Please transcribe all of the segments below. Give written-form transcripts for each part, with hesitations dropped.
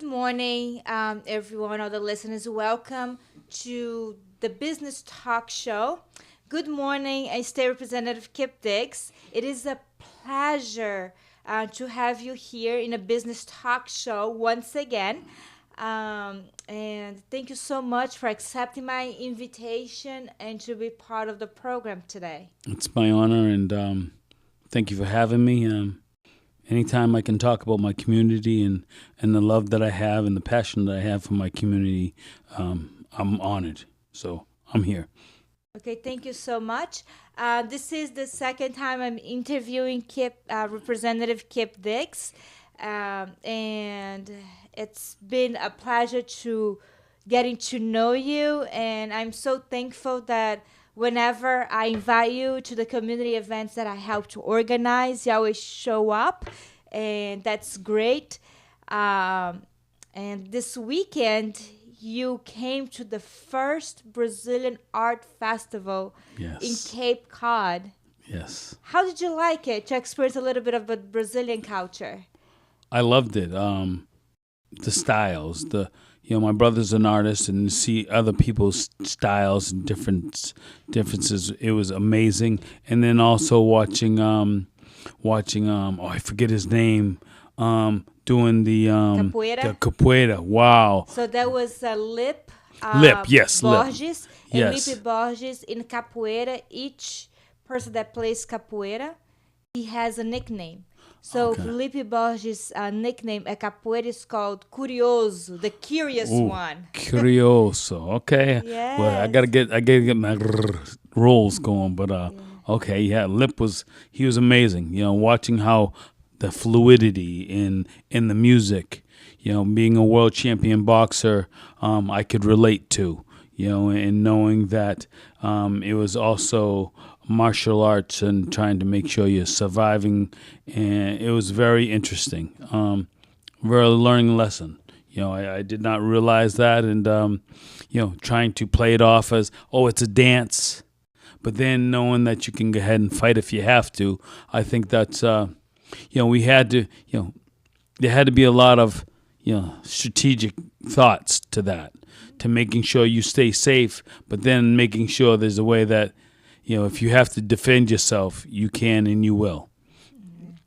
morning, everyone, all the listeners. Welcome to the Business Talk Show. Good morning, State Representative Kip Diggs. It is a pleasure to have you here in a Business Talk Show once again. And thank you so much for accepting my invitation and to be part of the program today. It's my honor, and thank you for having me. Anytime I can talk about my community and the love that I have and the passion that I have for my community, I'm honored. So I'm here. Okay, thank you so much. This is the second time I'm interviewing Representative Kip Diggs, and it's been a pleasure to getting to know you, and I'm so thankful that whenever I invite you to the community events that I help to organize, you always show up, and that's great. And this weekend, you came to the first Brazilian Art Festival in Cape Cod. Yes. How did you like it to experience a little bit of the Brazilian culture? I loved it. The styles, my brother's an artist, and to see other people's styles and differences, it was amazing. And then also watching I forget his name, doing the Capoeira. The capoeira. Wow. So that was Lip. Yes, Borges. Lip. And Yes. Lip Borges in capoeira. Each person that plays capoeira, he has a nickname. So Felipe Borges' nickname at capoeira is called Curioso, the curious one. Curioso. Okay. Yes. Well, I gotta get my rolls going, but okay, yeah. Lip was amazing. Watching how the fluidity in the music, being a world champion boxer, I could relate to, and knowing that it was also martial arts and trying to make sure you're surviving, and it was very interesting. Very learning lesson. I did not realize that, and trying to play it off as, it's a dance, but then knowing that you can go ahead and fight if you have to. I think that's we had to, there had to be a lot of strategic thoughts to that, to making sure you stay safe, but then making sure there's a way that if you have to defend yourself, you can and you will,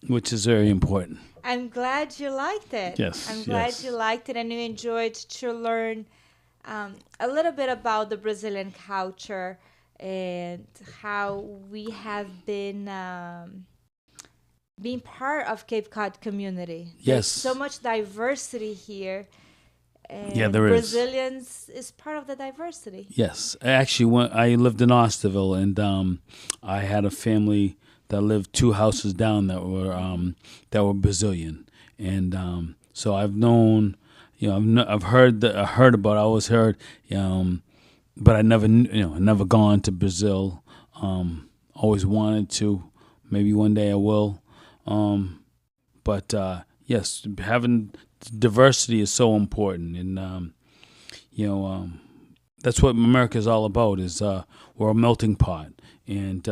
which is very important. I'm glad you liked it. Yes. I'm glad you liked it and you enjoyed to learn a little bit about the Brazilian culture and how we have been being part of Cape Cod community. Yes. There's so much diversity here. And there is. Brazilians is part of the diversity. Yes. Actually, I lived in Osterville, and I had a family that lived 2 houses down that were Brazilian, and so I've known, I've heard about. I always heard, but I never, never gone to Brazil. Always wanted to. Maybe one day I will. But yes, having diversity is so important, and that's what America is all about. Is we're a melting pot, and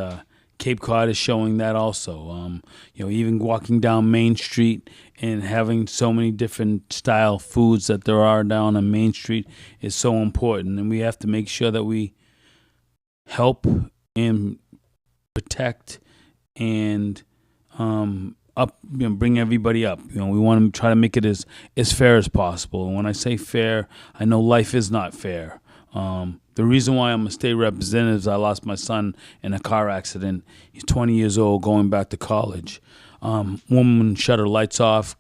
Cape Cod is showing that also. Even walking down Main Street and having so many different style foods that there are down on Main Street is so important, and we have to make sure that we help and protect and bring everybody up. We want to try to make it as fair as possible. And when I say fair, I know life is not fair. The reason why I'm a state representative is I lost my son in a car accident. He's 20 years old, going back to college. Woman shut her lights off,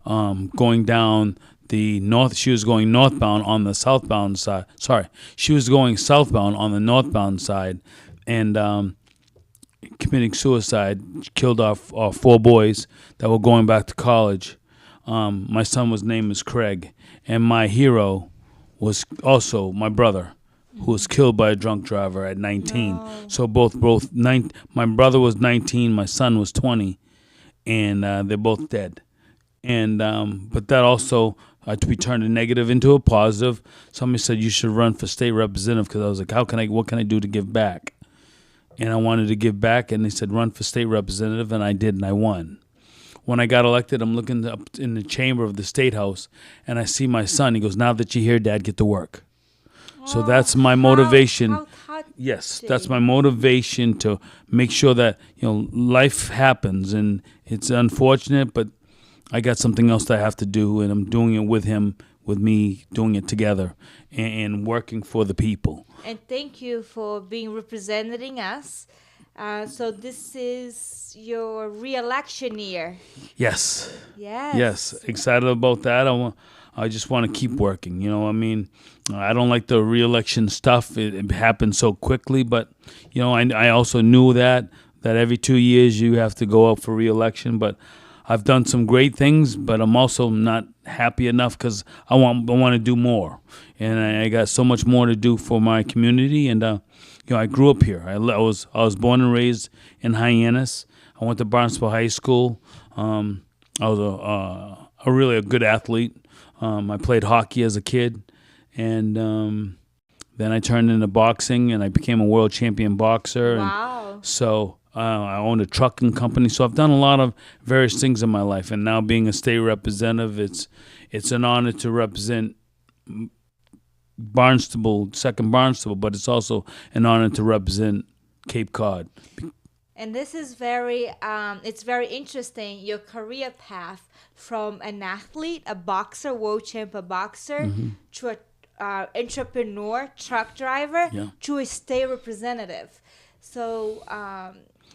going down the north. She was going northbound on the southbound side. Sorry, she was going southbound on the northbound side, and committing suicide, killed our 4 boys that were going back to college. My son was named as Craig, and my hero was also my brother, who was killed by a drunk driver at 19. No. So both my brother was 19, my son was 20, and they're both dead. And but that also, we turned a negative into a positive. Somebody said you should run for state representative, because I was like, what can I do to give back? And I wanted to give back, and they said run for state representative, and I did, and I won. when I got elected, I'm looking up in the chamber of the State House, and I see my son. He goes, "Now that you're here, Dad, get to work." So that's my motivation. How touching. Yes, that's my motivation to make sure that, life happens, and it's unfortunate, but I got something else that I have to do, and I'm doing it with him, with me, doing it together, and working for the people. And thank you for being representing us. So this is your re-election year. Yes. Yes. Yes, excited about that. I just want to keep working. I don't like the re-election stuff. It happens so quickly, but I also knew that every 2 years you have to go up for re-election. But I've done some great things, but I'm also not happy enough because I want to do more, and I got so much more to do for my community. And I grew up here. I was born and raised in Hyannis. I went to Barnstable High School. I was a really good athlete. I played hockey as a kid, and then I turned into boxing, and I became a world champion boxer. Wow. And so I owned a trucking company. So I've done a lot of various things in my life, and now being a state representative, it's an honor to represent Barnstable, second Barnstable, but it's also an honor to represent Cape Cod. And this is it's very interesting, your career path from an athlete, a boxer, world champion boxer, to an entrepreneur, truck driver, to a state representative. So,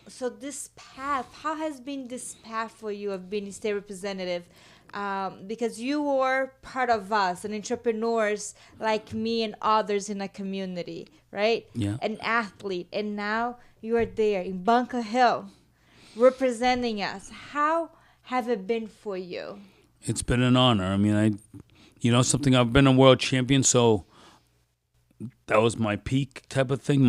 so this path, how has been this path for you of being a state representative? Because you were part of us, and entrepreneurs like me and others in the community, right? Yeah. An athlete, and now you are there in Bunker Hill, representing us. How have it been for you? It's been an honor. I mean, something. I've been a world champion, so that was my peak type of thing.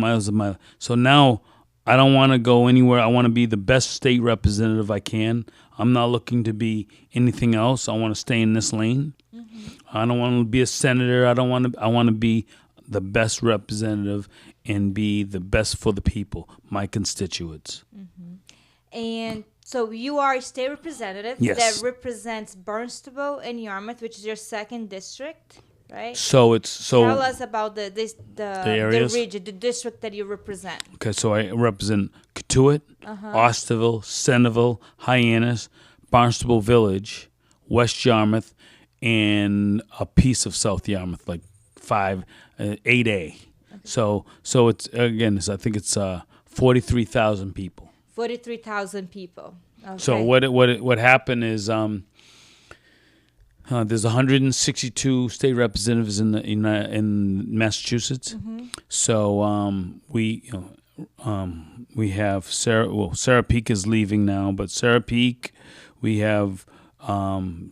So now I don't want to go anywhere. I want to be the best state representative I can. I'm not looking to be anything else. I want to stay in this lane. I don't want to be a senator. I want to be the best representative and be the best for the people, my constituents. And so you are a state representative that represents Barnstable and Yarmouth, which is your second district, right? So tell us about the region, the district that you represent. Okay, so I represent Cotuit, Osterville, Centerville, Hyannis, Barnstable Village, West Yarmouth, and a piece of South Yarmouth, like 8A. Okay. So it's I think it's 43,000 people. 43,000 people. Okay. So what happened is there's 162 state representatives in Massachusetts. So we have Sarah. Well, Sarah Peak is leaving now, but Sarah Peak, we have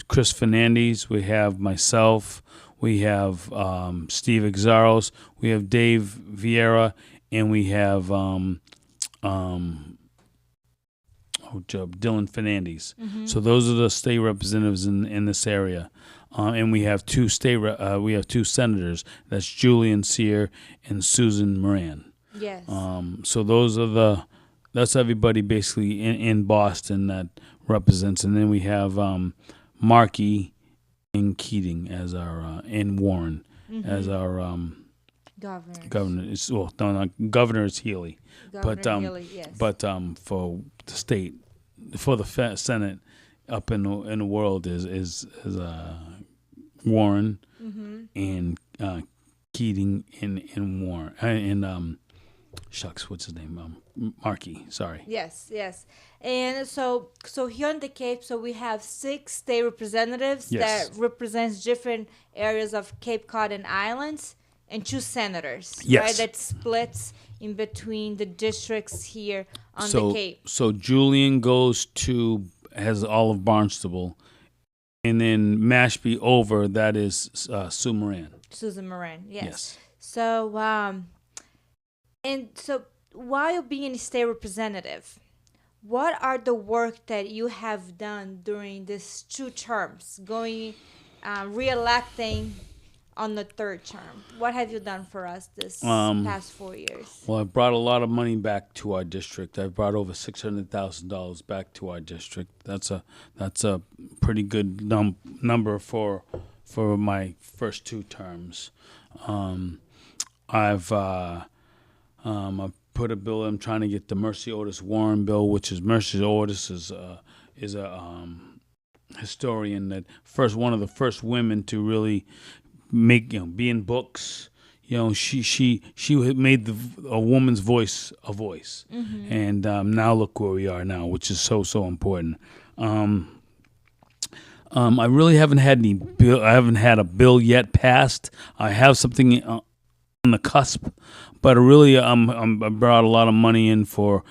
Chris Fernandez, we have myself, we have Steve Exaros, we have Dave Vieira, and we have Dylan Fernandez. So those are the state representatives in this area, and we have two senators. That's Julian Sear and Susan Moran. Yes. So that's everybody basically in Boston that represents, and then we have Markey and Keating as our and Warren as our governor. Governor is Healy. Healy, yes. But for the state, for the Senate up in the world is Warren and Keating and Warren and what's his name? Markey. Sorry. Yes. And so here in the Cape, so we have 6 state representatives that represents different areas of Cape Cod and islands, and 2 senators, right? That splits in between the districts here on the Cape. So Julian has all of Barnstable, and then Mashpee over, that is Sue Moran. Susan Moran, yes. So, and so while being a state representative, what are the work that you have done during these 2 terms, re-electing on the third term? What have you done for us this past 4 years? Well, I brought a lot of money back to our district. I brought over $600,000 back to our district. That's a pretty good number for my first 2 terms. I've put a bill. I'm trying to get the Mercy Otis Warren bill, which is Mercy Otis is a historian that one of the first women to really make be in books. She made a woman's voice a voice, and now look where we are now, which is so important. I really haven't had any bill. I haven't had a bill yet passed. I have something on the cusp, but really, I brought a lot of money in for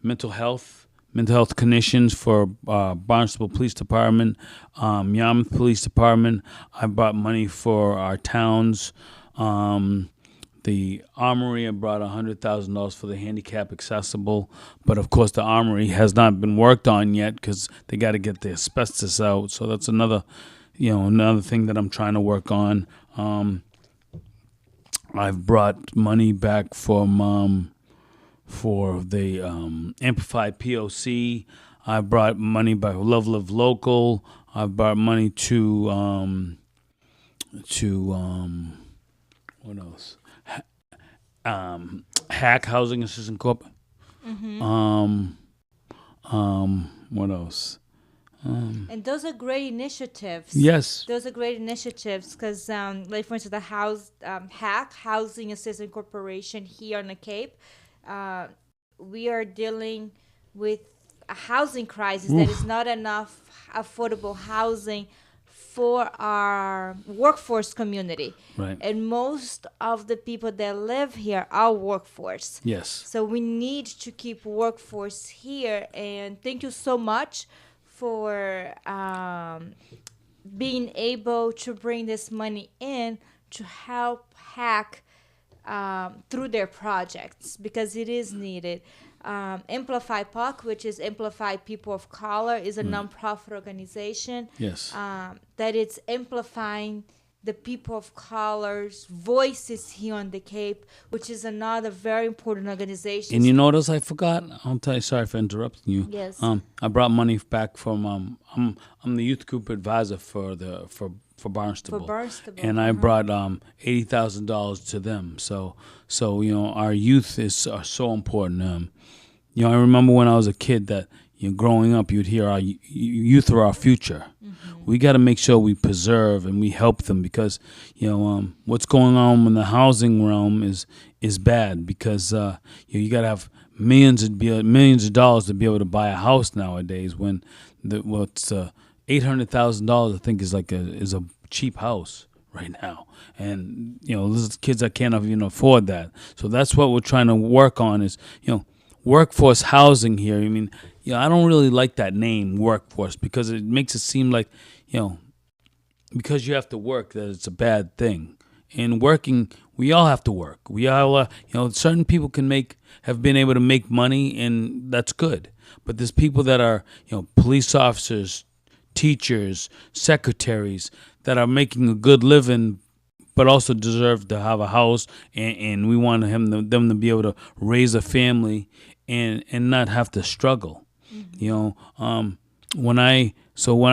mental health clinicians for Barnstable Police Department, Yarmouth Police Department. I brought money for our towns. The Armory, I brought $100,000 for the handicap accessible, but of course the Armory has not been worked on yet because they got to get the asbestos out. So that's another thing that I'm trying to work on. I've brought money back for the Amplified POC. I brought money by Love Live Local. I brought money to what else? Hack Housing Assistance Corp. What else? And those are great initiatives. Yes. Those are great initiatives because, like for instance, the Hack Housing Assistance Corporation here on the Cape, we are dealing with a housing crisis. That is not enough affordable housing for our workforce community. Right. And most of the people that live here are workforce. Yes. So we need to keep workforce here. And thank you so much for being able to bring this money in to help Hack through their projects, because it is needed. Amplify POC, which is Amplify People of Color, is a nonprofit organization. Yes. That it's amplifying the people of color's voices here on the Cape, which is another very important organization. And you know what else I forgot? I'll tell you. Sorry for interrupting you. Yes. I brought money back from. I'm the youth group advisor for Barnstable. For Barnstable. And I brought $80,000 to them. So our youth are so important. I remember when I was a kid that growing up, you'd hear our youth are our future. We got to make sure we preserve and we help them because what's going on in the housing realm is bad because you got to have millions of dollars to be able to buy a house nowadays when what's $800,000 I think is a cheap house right now, and there's kids that can't even afford that. So that's what we're trying to work on is workforce housing here. I mean, I don't really like that name workforce because it makes it seem like because you have to work that it's a bad thing. And working, we all have to work. We all certain people have been able to make money, and that's good. But there's people that are police officers, teachers, secretaries that are making a good living but also deserve to have a house, and we want them to be able to raise a family and not have to struggle. When I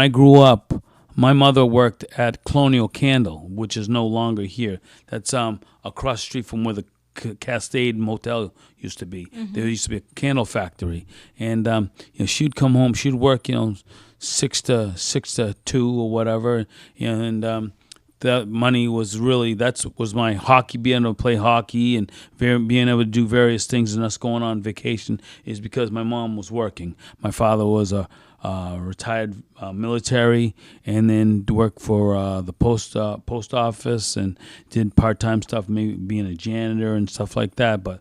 grew up, my mother worked at Colonial Candle, which is no longer here. That's across the street from where the Cascade Motel used to be. There used to be a candle factory, and she'd come home. She'd work 6 to 2 or whatever, and that money was really was my hockey, being able to play hockey and being able to do various things, and us going on vacation is because my mom was working. My father was a retired military, and then worked for the post office and did part-time stuff, maybe being a janitor and stuff like that. But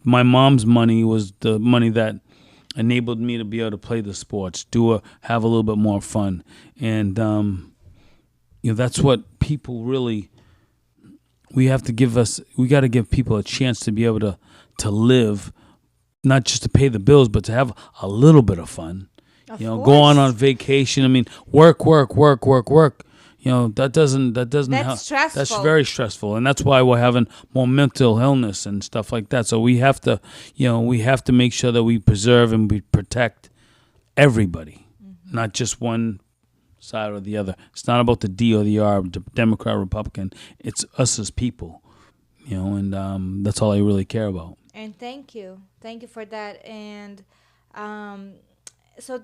my mom's money was the money that enabled me to be able to play the sports, have a little bit more fun, and that's what people really. We got to give people a chance to be able to live, not just to pay the bills, but to have a little bit of fun. Go on vacation. I mean, work. that doesn't That's help. stressful. That's very stressful, and that's why we're having more mental illness and stuff like that. So we have to, make sure that we preserve and we protect everybody, not just one side or the other. It's not about the D or the R, the Democrat, Republican. It's us as people, and that's all I really care about. And thank you for that. And so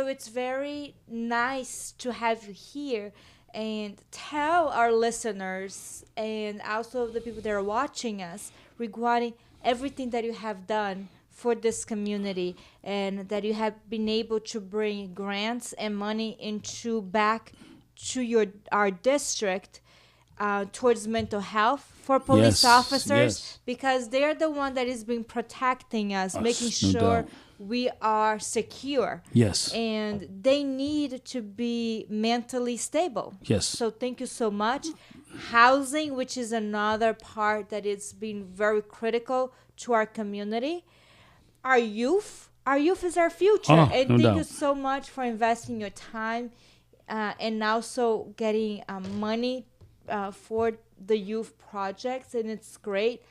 it's very nice to have you here and tell our listeners and also the people that are watching us regarding everything that you have done for this community, and that you have been able to bring grants and money into back to our district, towards mental health for police officers, because they're the one that is been protecting us, making sure we are secure. Yes. And they need to be mentally stable. Yes. So thank you so much. Housing, which is another part that is being very critical to our community. Our youth is our future. And no thank doubt. you so much for investing your time, and also getting money for the youth projects, and it's great.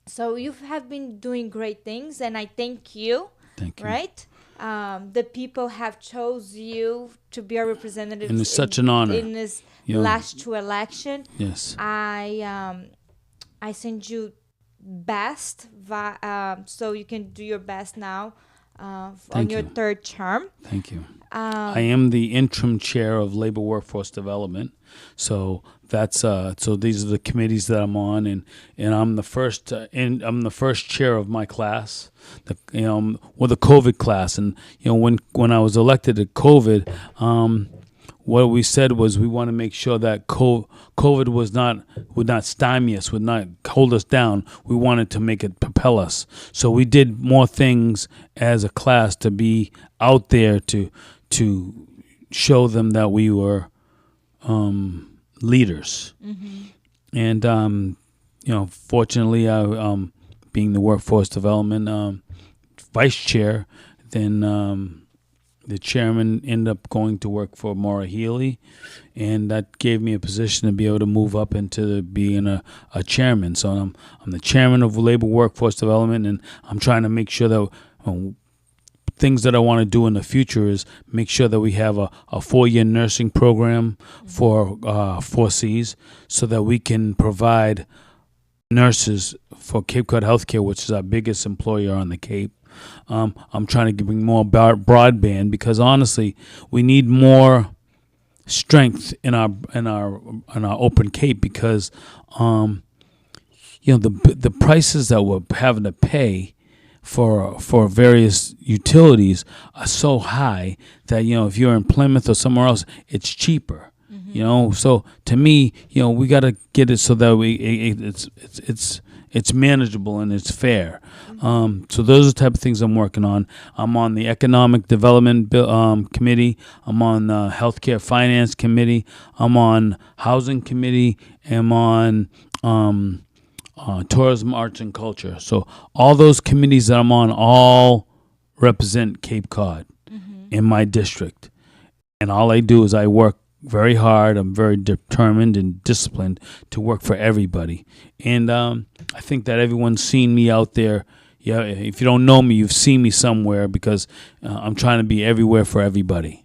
So you have been doing great things, and I thank you. Thank you. Right? The people have chose you to be our representative. And it's such an honor. In this last two election. Yes. I send you best, so you can do your best now on your third term. Thank you. I am the interim chair of Labor Workforce Development, so that's so these are the committees that I'm on, and I'm the first I'm the first chair of my class, the COVID class, and when I was elected to COVID, what we said was we want to make sure that COVID would not stymie us, would not hold us down. We wanted to make it propel us. So we did more things as a class to be out there to show them that we were leaders. And fortunately, I being the workforce development vice chair, then the chairman ended up going to work for Maura Healy, and that gave me a position to be able to move up into being a chairman. So I'm the chairman of Labor Workforce Development, and I'm trying to make sure that things that I want to do in the future is make sure that we have a 4-year nursing program for 4Cs, so that we can provide nurses for Cape Cod Healthcare, which is our biggest employer on the Cape. I'm trying to bring more broadband, because honestly, we need more strength in our open Cape, because the prices that we're having to pay for various utilities are so high that if you're in Plymouth or somewhere else, it's cheaper. So to me, we got to get it so that it's manageable and it's fair. So those are the type of things I'm working on. I'm on the Economic Development Committee. I'm on the Healthcare Finance Committee. I'm on Housing Committee. I'm on Tourism, Arts, and Culture. So all those committees that I'm on all represent Cape Cod in my district. And all I do is I work very hard. I'm very determined and disciplined to work for everybody. And I think that everyone's seen me out there. Yeah, if you don't know me, you've seen me somewhere, because I'm trying to be everywhere for everybody.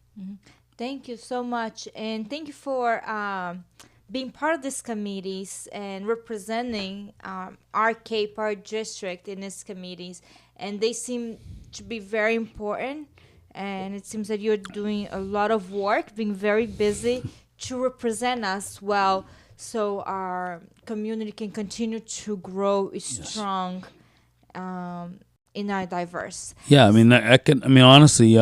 Thank you so much. And thank you for being part of these committees and representing our Cape, our district in these committees. And they seem to be very important. And it seems that you're doing a lot of work, being very busy to represent us well, so our community can continue to grow strong, in our diverse. Yeah, I mean, honestly,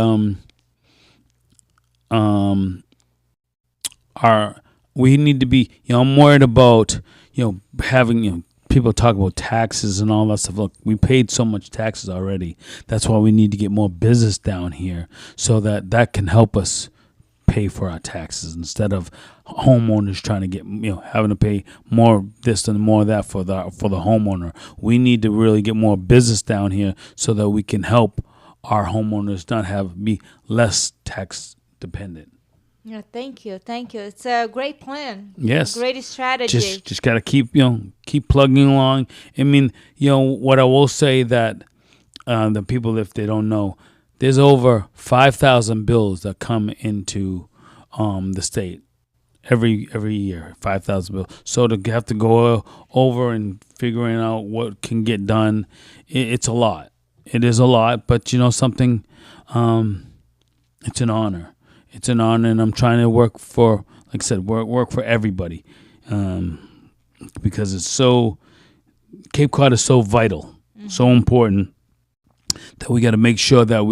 we need to be. I'm worried about having people talk about taxes and all that stuff. Look, we paid so much taxes already. That's why we need to get more business down here, so that can help us pay for our taxes, instead of homeowners trying to get having to pay more this and more that for the homeowner. We need to really get more business down here, so that we can help our homeowners be less tax dependent. Yeah, thank you, thank you. It's a great plan. Yes. Great strategy. Just gotta keep plugging along. I mean, what I will say that the people, if they don't know, there's over 5,000 bills that come into the state every year. 5,000 bills. So to have to go over and figuring out what can get done, it's a lot. It is a lot, but something. It's an honor. It's an honor, and I'm trying to work for, like I said, work for everybody, because it's Cape Cod is so vital, so important, that we got to make sure that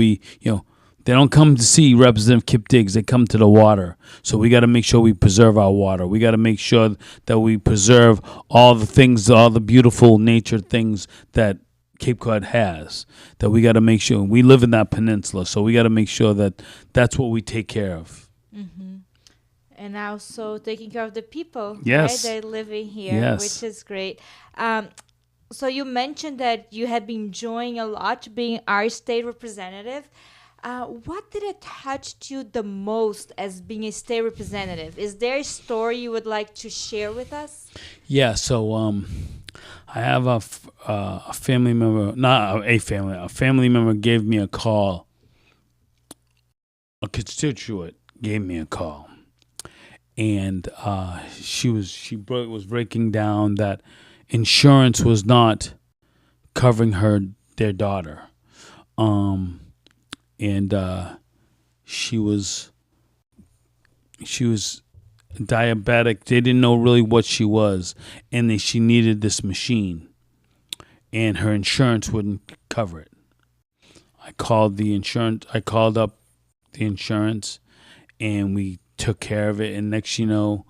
they don't come to see Representative Kip Diggs. They come to the water. So we got to make sure we preserve our water. We got to make sure that we preserve all the things, all the beautiful nature things that Cape Cod has, that we got to make sure. We live in that peninsula, so we got to make sure that that's what we take care of. Mm-hmm. And also taking care of the people, yes, right? They're living here, yes, which is great. So you mentioned that you have been enjoying a lot being our state representative. What did it touch you the most as being a state representative? Is there a story you would like to share with us? Yeah, so I have a family member, a family member gave me a call. A constituent gave me a call, and she was breaking down that insurance was not covering their daughter, and she was diabetic. They didn't know really what she was, and she needed this machine, and her insurance wouldn't cover it. I called up the insurance, and we took care of it. And next, now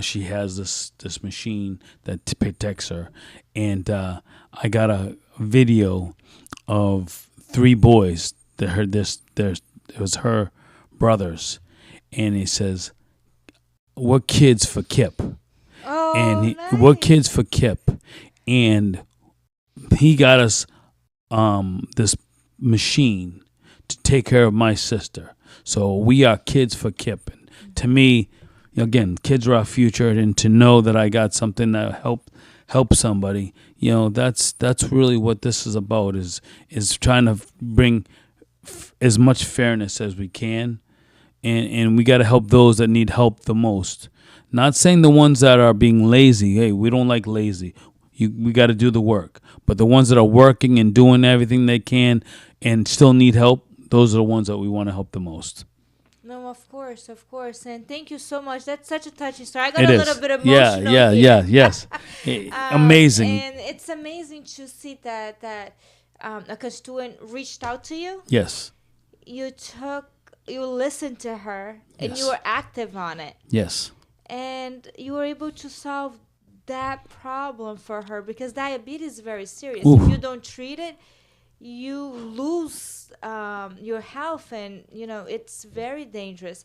she has this machine that protects her. And I got a video of 3 boys that heard this. It was her brothers, and he says, "We're kids for Kip." Oh, and nice. We're kids for Kip, and he got us this machine to take care of my sister. So we are kids for Kip. And to me, again, kids are our future, and to know that I got something that help somebody, that's really what this is about. Is trying to bring as much fairness as we can. And we got to help those that need help the most. Not saying the ones that are being lazy. Hey, we don't like lazy. We got to do the work. But the ones that are working and doing everything they can and still need help, those are the ones that we want to help the most. No, of course. And thank you so much. That's such a touching story. I got a little bit emotional. Yes. Amazing. And it's amazing to see that a constituent reached out to you. Yes. You listened to her, and Yes. you were active on it. Yes. And you were able to solve that problem for her, because diabetes is very serious. Oof. If you don't treat it, you lose your health, and it's very dangerous.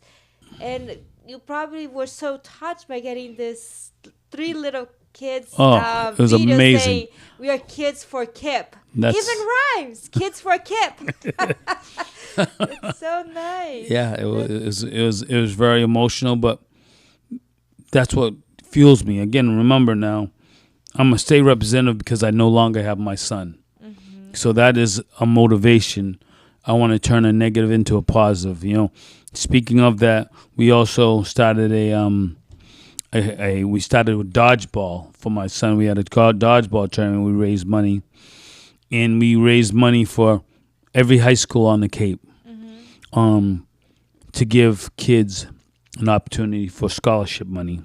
And you probably were so touched by getting this 3 little kids it was video amazing. saying, "We are kids for Kip." Even rhymes, kids for Kip. It's so nice. Yeah, it was very emotional, but that's what fuels me. Again, remember now, I'm a state representative because I no longer have my son. Mm-hmm. So that is a motivation. I want to turn a negative into a positive. Speaking of that, we also started we started with dodgeball for my son. We had a dodgeball tournament. We raised money, and we raised money for every high school on the Cape, to give kids an opportunity for scholarship money.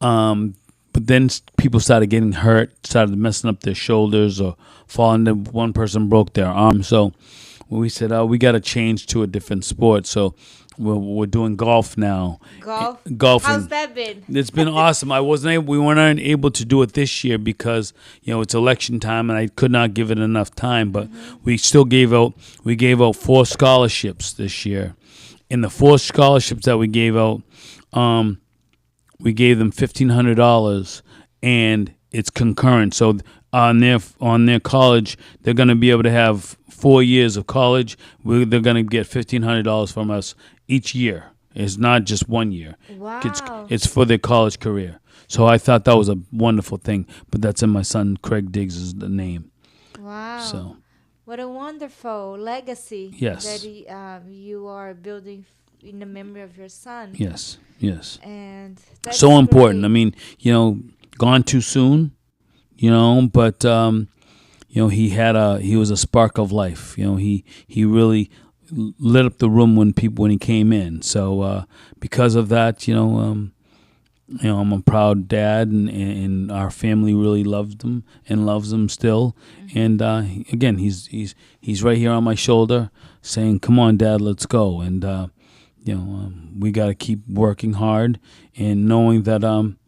But then people started getting hurt, started messing up their shoulders or falling. One person broke their arm. So we said, we got to change to a different sport. So we're doing golf now. Golfing. How's that been? It's been awesome. We weren't able to do it this year because it's election time, and I could not give it enough time. But we still gave out 4 scholarships this year. In the 4 scholarships that we gave out, we gave them $1,500, and it's concurrent. So on their college, they're going to be able to have 4 years of college. They're going to get $1,500 from us each year. It's not just 1 year. Wow. It's for their college career. So I thought that was a wonderful thing. But that's in my son Craig Diggs' name. Wow. So what a wonderful legacy yes, that you are building in the memory of your son. yes. And that's So important. great. I mean, gone too soon, but he was a spark of life. He really lit up the room when he came in. So because of that, I'm a proud dad, and our family really loved him and loves him still. And again, he's right here on my shoulder, saying, "Come on, Dad, let's go." And we got to keep working hard, and knowing that I'm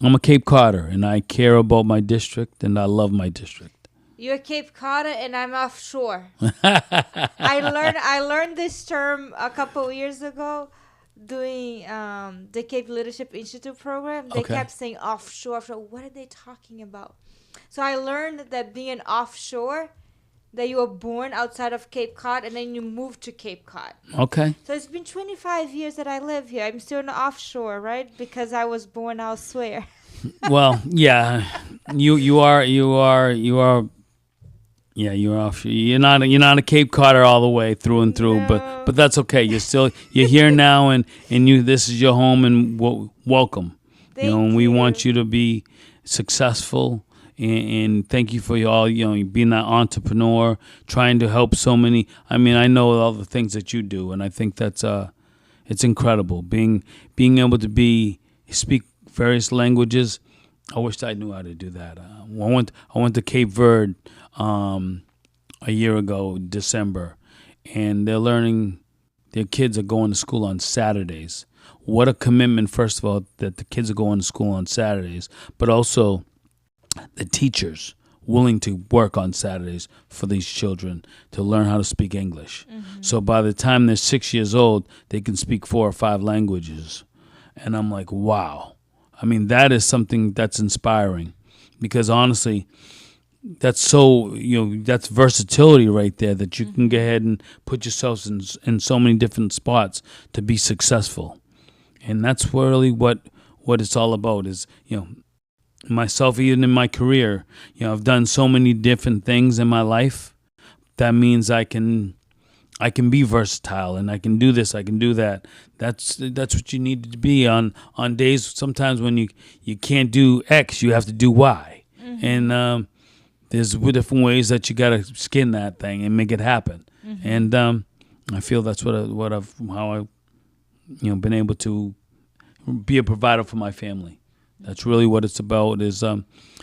a Cape Codder, and I care about my district, and I love my district. You're Cape Cod and I'm offshore. I learned this term a couple years ago doing the Cape Leadership Institute program. They Okay. kept saying offshore. What are they talking about? So I learned that being offshore, that you were born outside of Cape Cod and then you moved to Cape Cod. Okay. So it's been 25 years that I live here. I'm still in the offshore, right? Because I was born elsewhere. Well, yeah, you are. Yeah, you're off. You're not a Cape Codder all the way through and through, No. but that's okay. You're here now, and this is your home, and welcome. Thank And we you. want you to be successful, and thank you for all being that entrepreneur, trying to help so many. I mean, I know all the things that you do, and I think that's it's incredible being able to speak various languages. I wish I knew how to do that. I went to Cape Verde a year ago, December, and their kids are going to school on Saturdays. What a commitment, first of all, that the kids are going to school on Saturdays, but also the teachers willing to work on Saturdays for these children to learn how to speak English. Mm-hmm. So by the time they're 6 years old, they can speak 4 or 5 languages. And I'm like, wow. I mean, that is something that's inspiring, because honestly, that's that's versatility right there, that you can go ahead and put yourself in so many different spots to be successful. And that's really what it's all about is, myself, even in my career, I've done so many different things in my life. That means I can be versatile, and I can do this, I can do that. That's what you need to be on days sometimes when you can't do X, you have to do Y. Mm-hmm. And there's different ways that you got to skin that thing and make it happen. Mm-hmm. And I feel that's how I've been able to be a provider for my family. That's really what it's about, is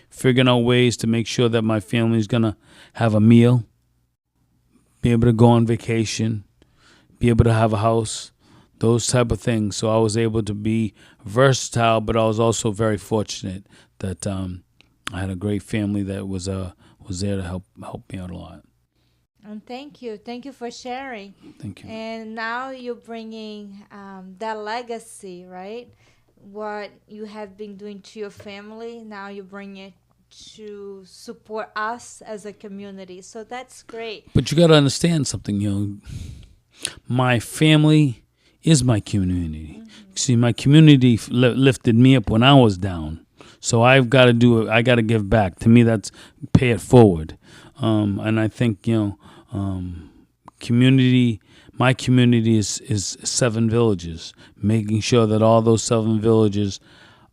figuring out ways to make sure that my family's going to have a meal, be able to go on vacation, be able to have a house, those type of things. So I was able to be versatile, but I was also very fortunate that I had a great family that was there to help me out a lot. And thank you for sharing. Thank you. And now you're bringing that legacy, right? What you have been doing to your family, now you bring it to support us as a community. So that's great. But you got to understand something, my family is my community. Mm-hmm. See, my community lifted me up when I was down. So I've got to do it. I got to give back. To me, that's pay it forward. And I think, community, my community is 7 villages, making sure that all those 7 villages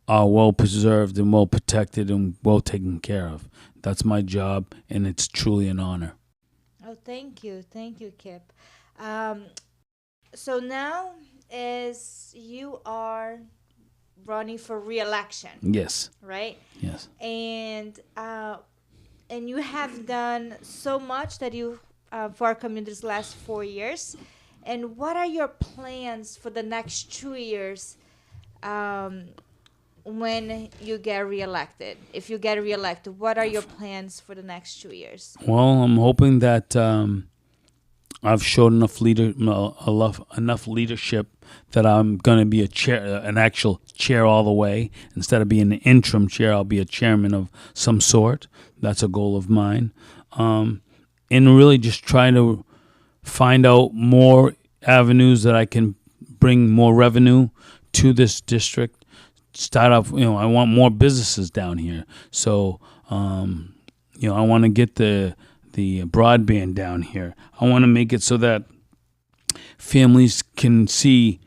are well preserved and well protected and well taken care of. That's my job, and it's truly an honor. Oh, thank you, Kip. So now, as you are running for re-election, Yes. right? Yes. And you have done so much that you for our community's last 4 years. And what are your plans for the next 2 years? When you get reelected, if you get reelected, what are your plans for the next 2 years? Well, I'm hoping that I've showed enough leadership that I'm going to be a chair, an actual chair all the way. Instead of being an interim chair, I'll be a chairman of some sort. That's a goal of mine. And really just trying to find out more avenues that I can bring more revenue to this district. Start off, I want more businesses down here. So, I want to get the broadband down here. I want to make it so that families can see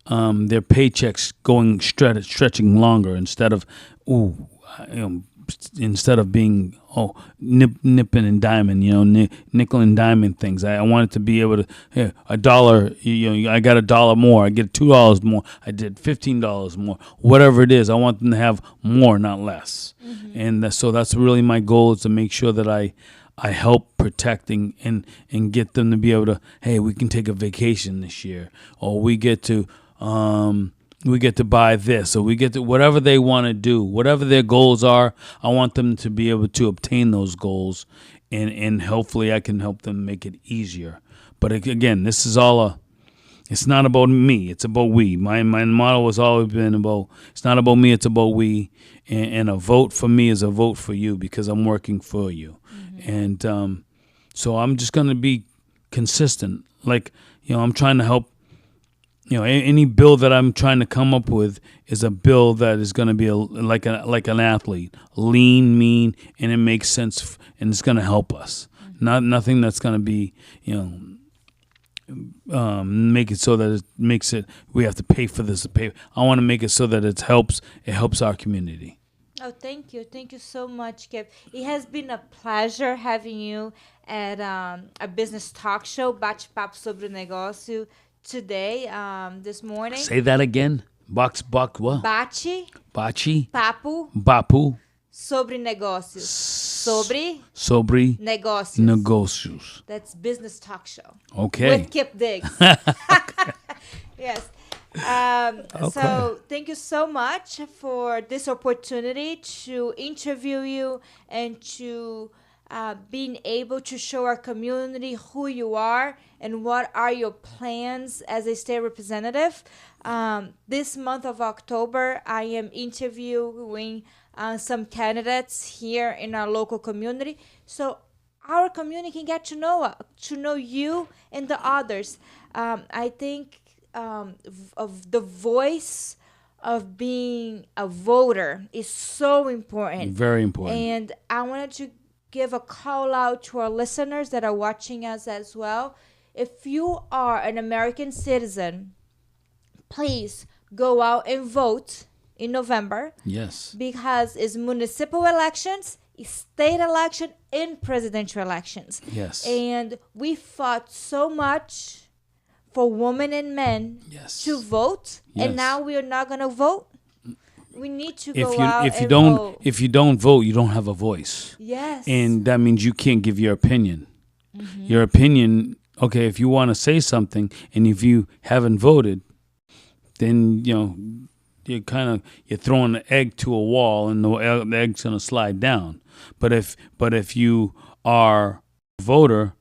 their paychecks going stretching longer instead of being nipping and diming, nickel and diamond things. I want it to be able to $1. I got $1 more. I get $2 more. I did $15 more. Whatever it is, I want them to have more, not less. Mm-hmm. And so that's really my goal, is to make sure that I help protecting and get them to be able to, hey, we can take a vacation this year, or we get to buy this, or we get to whatever they want to do, whatever their goals are. I want them to be able to obtain those goals, and hopefully I can help them make it easier. But again, this is it's not about me, it's about we. My motto has always been it's not about me, it's about we. And a vote for me is a vote for you, because I'm working for you. Mm-hmm. And so I'm just going to be consistent. Like, I'm trying to help. Any bill that I'm trying to come up with is a bill that is going to be like an athlete, lean, mean, and it makes sense, and it's going to help us. Mm-hmm. Nothing that's going to be, make it so that it makes it, we have to pay for this. I want to make it so that it helps our community. Oh, thank you so much, Kip. It has been a pleasure having you at a business talk show, Bate Papo Sobre Negócios, today, this morning. Say that again. What? Bate Papo Sobre Negócios. Sobre Negócios. That's business talk show. Okay. With Kip Diggs. Yes. Okay. So thank you so much for this opportunity to interview you and to being able to show our community who you are and what are your plans as a state representative. This month of October, I am interviewing some candidates here in our local community, so our community can get to know you and the others. I think of the voice of being a voter is so important. Very important. And I wanted to give a call out to our listeners that are watching us as well. If you are an American citizen, please go out and vote in November. Yes. Because it's municipal elections, state election, and presidential elections. Yes. And we fought so much for women and men to vote, and now we are not going to vote. We need to go out and vote. If you don't vote, you don't have a voice. Yes. And that means you can't give your opinion. Mm-hmm. Your opinion, okay, if you want to say something, and if you haven't voted, then, you're throwing an egg to a wall, and the egg's going to slide down. But if you are a voter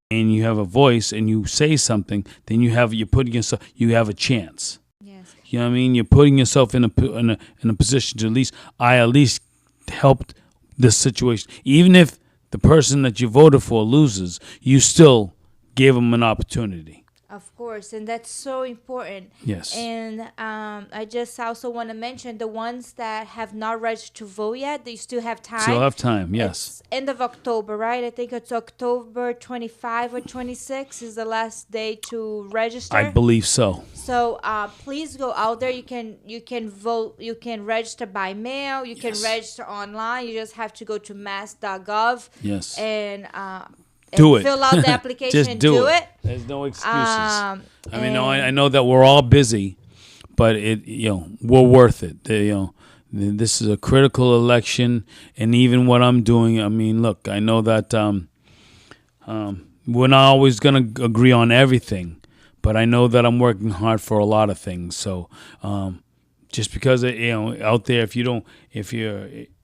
and you have a voice and you say something, then you have a chance. Yes. You know what I mean? You're putting yourself in a position to at least helped this situation. Even if the person that you voted for loses, you still gave them an opportunity. Of course, and that's so important. Yes. And I just also want to mention the ones that have not registered to vote yet, they still have time. Still have time, yes. It's end of October, right? I think it's October 25 or 26 is the last day to register. I believe so. So please go out there. You can vote. You can register by mail. You can register online. You just have to go to mass.gov. Yes. And do it. Fill out the application. Just and do it. There's no excuses. I know that we're all busy, but we're worth it. This is a critical election, and even what I'm doing. I mean, look, I know that we're not always going to agree on everything, but I know that I'm working hard for a lot of things. So, just because out there,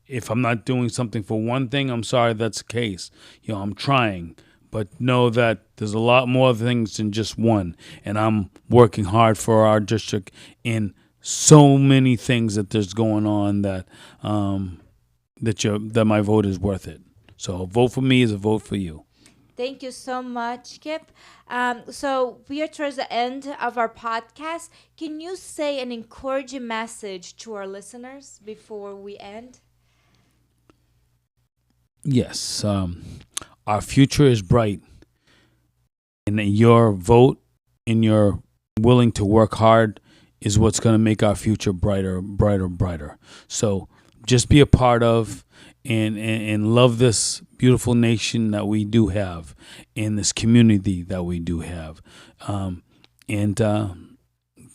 if I'm not doing something for one thing, I'm sorry that's the case. I'm trying, but know that there's a lot more things than just one. And I'm working hard for our district in so many things that there's going on that that my vote is worth it. So a vote for me is a vote for you. Thank you so much, Kip. So we are towards the end of our podcast. Can you say an encouraging message to our listeners before we end? Yes, our future is bright, and your vote and your willing to work hard is what's going to make our future brighter, brighter, brighter. So just be a part of and love this beautiful nation that we do have and this community that we do have. And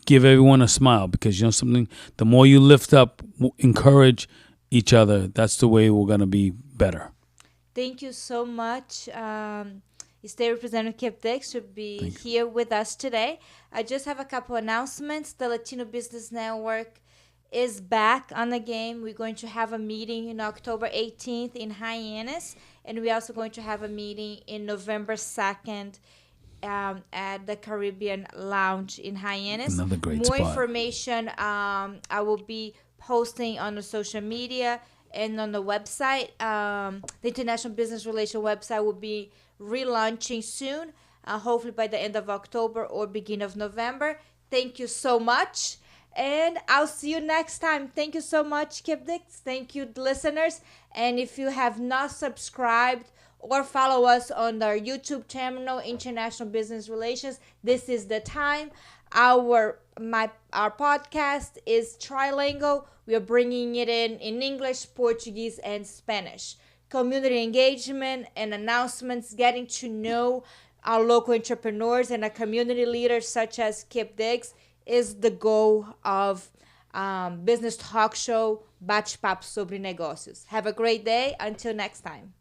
give everyone a smile, because something, the more you lift up, encourage each other, that's the way we're going to be better. Thank you so much, State Representative Kip Diggs, to be here with us today. I just have a couple announcements. The Latino Business Network is back on the game. We're going to have a meeting in October 18th in Hyannis, and we're also going to have a meeting in November 2nd at the Caribbean Lounge in Hyannis. Another great More spot. information I will be posting on the social media and on the website. The International Business Relations website will be relaunching soon, hopefully by the end of October or beginning of November. Thank you so much, and I'll see you next time. Thank you so much, Kip Diggs. Thank you, listeners. And if you have not subscribed or follow us on our YouTube channel, International Business Relations, this is the time. Our podcast is trilingual. We are bringing it in English, Portuguese, and Spanish. Community engagement and announcements, getting to know our local entrepreneurs and our community leaders such as Kip Diggs is the goal of business talk show Bate Papo Sobre Negócios. Have a great day. Until next time.